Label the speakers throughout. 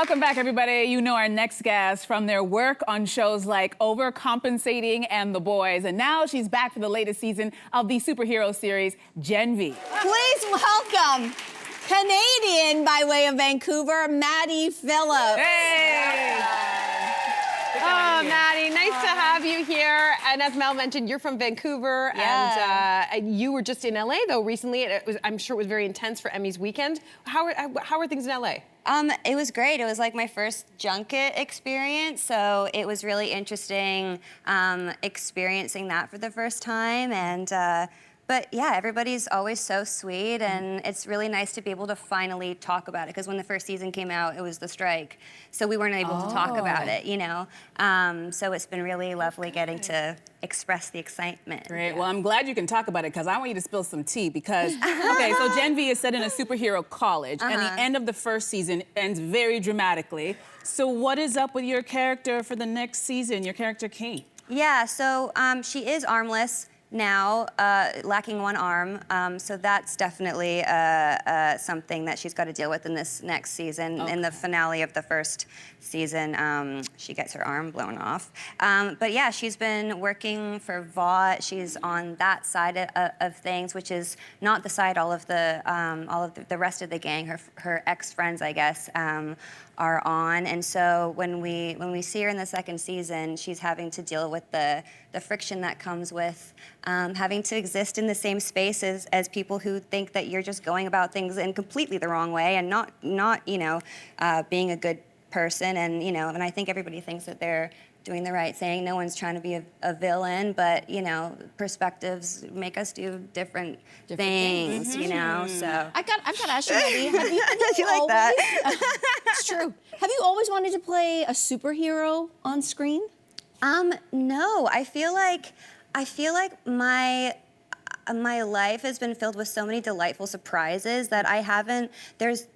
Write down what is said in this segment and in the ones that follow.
Speaker 1: Welcome back, everybody. You know our next guest from their work on shows like Overcompensating and The Boys. And now she's back for the latest season of the superhero series, Gen V.
Speaker 2: Please welcome Canadian by way of Vancouver, Maddie Phillips.
Speaker 1: Hey!
Speaker 3: Oh, Maddie, nice to have you here. And as Mel mentioned, you're from Vancouver, and you were just in LA though recently. I'm sure it was very intense for Emmy's weekend. How are things in LA?
Speaker 2: It was great. It was like my first junket experience, so it was really interesting experiencing that for the first time. And but yeah, everybody's always so sweet, and it's really nice to be able to finally talk about it, because when the first season came out, it was the strike, so we weren't able to talk about it, you know? So it's been really lovely getting to express the excitement.
Speaker 1: Great. Well, I'm glad you can talk about it, because I want you to spill some tea, because, okay, so Gen V is set in a superhero college, and the end of the first season ends very dramatically. So what is up with your character for the next season, your character Kate?
Speaker 2: Yeah, so she is armless now, lacking one arm, so that's definitely something that she's got to deal with in this next season. Okay. In the finale of the first season, she gets her arm blown off. But yeah, she's been working for Vought. She's on that side of things, which is not the side all of the rest of the gang, her ex-friends, I guess, are on. And so when we see her in the second season, she's having to deal with the friction that comes with having to exist in the same space as people who think that you're just going about things in completely the wrong way and not you know, being a good person. And you know, and I think everybody thinks that they're doing the right thing. No one's trying to be a villain, but you know, perspectives make us do different things. You know, so
Speaker 4: I've got to ask you, Maddie, have you
Speaker 2: you like
Speaker 4: always,
Speaker 2: that?
Speaker 4: It's true. Have you always wanted to play a superhero on screen?
Speaker 2: No, I feel like my life has been filled with so many delightful surprises that I haven't. There's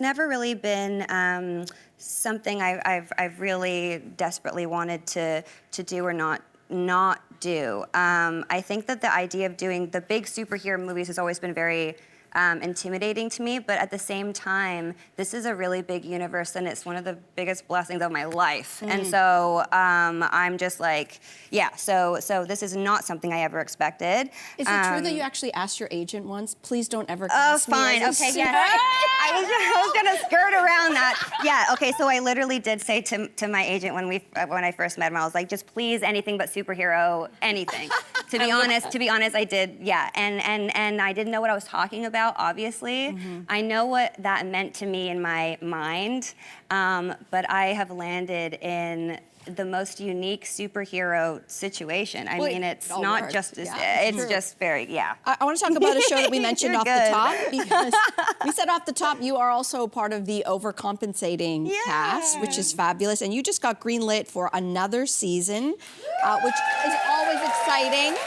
Speaker 2: never really been something I've really desperately wanted to do or not do. I think that the idea of doing the big superhero movies has always been very intimidating to me, but at the same time, this is a really big universe, and it's one of the biggest blessings of my life. And so I'm just like, yeah. So this is not something I ever expected.
Speaker 4: Is it true that you actually asked your agent once, please don't ever
Speaker 2: Oh,
Speaker 4: cast me
Speaker 2: fine.
Speaker 4: as a
Speaker 2: Okay, yeah. I was gonna skirt around that. Yeah. Okay. So I literally did say to my agent when I first met him, I was like, just please anything but superhero, anything. To be honest, I did. Yeah. And I didn't know what I was talking about. Obviously, I know what that meant to me in my mind, but I have landed in the most unique superhero situation. I mean, it's not just, it's just very, yeah.
Speaker 4: I want to talk about a show that we mentioned off the top, because we said off the top, you are also part of the Overcompensating cast, which is fabulous. And you just got greenlit for another season, which is always exciting.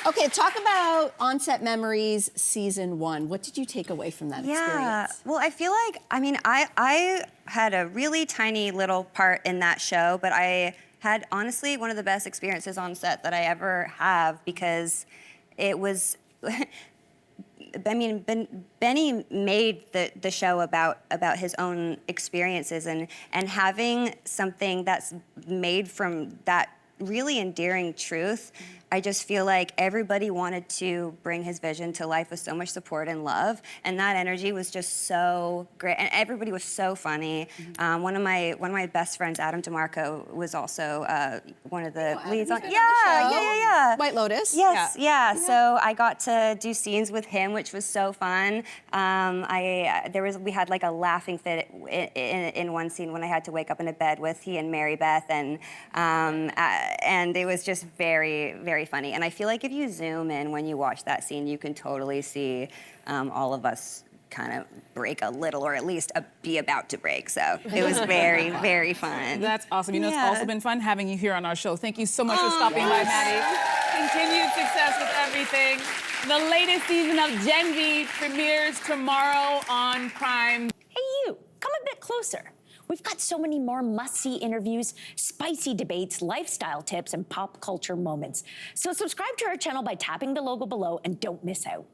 Speaker 4: Okay, talk about On-Set Memories Season 1. What did you take away from that experience?
Speaker 2: Well, I feel like, I mean, I had a really tiny little part in that show, but I had, honestly, one of the best experiences on set that I ever have, because it was, I mean, Benny made the show about his own experiences, and having something that's made from that really endearing truth. I just feel like everybody wanted to bring his vision to life with so much support and love, and that energy was just so great. And everybody was so funny. One of my best friends, Adam DeMarco, was also one of the leads on. Yeah.
Speaker 4: White Lotus.
Speaker 2: Yes, yeah. So I got to do scenes with him, which was so fun. We had like a laughing fit in one scene when I had to wake up in a bed with he and Mary Beth, and it was just very, very funny. And I feel like if you zoom in when you watch that scene, you can totally see all of us kind of break a little, or at least be about to break. So it was very, very fun.
Speaker 1: That's awesome. You know, it's also been fun having you here on our show. Thank you so much for stopping by, Maddie. Continued success with everything. The latest season of Gen V premieres tomorrow on Prime.
Speaker 5: Hey, you, come a bit closer. We've got so many more must-see interviews, spicy debates, lifestyle tips, and pop culture moments. So subscribe to our channel by tapping the logo below and don't miss out.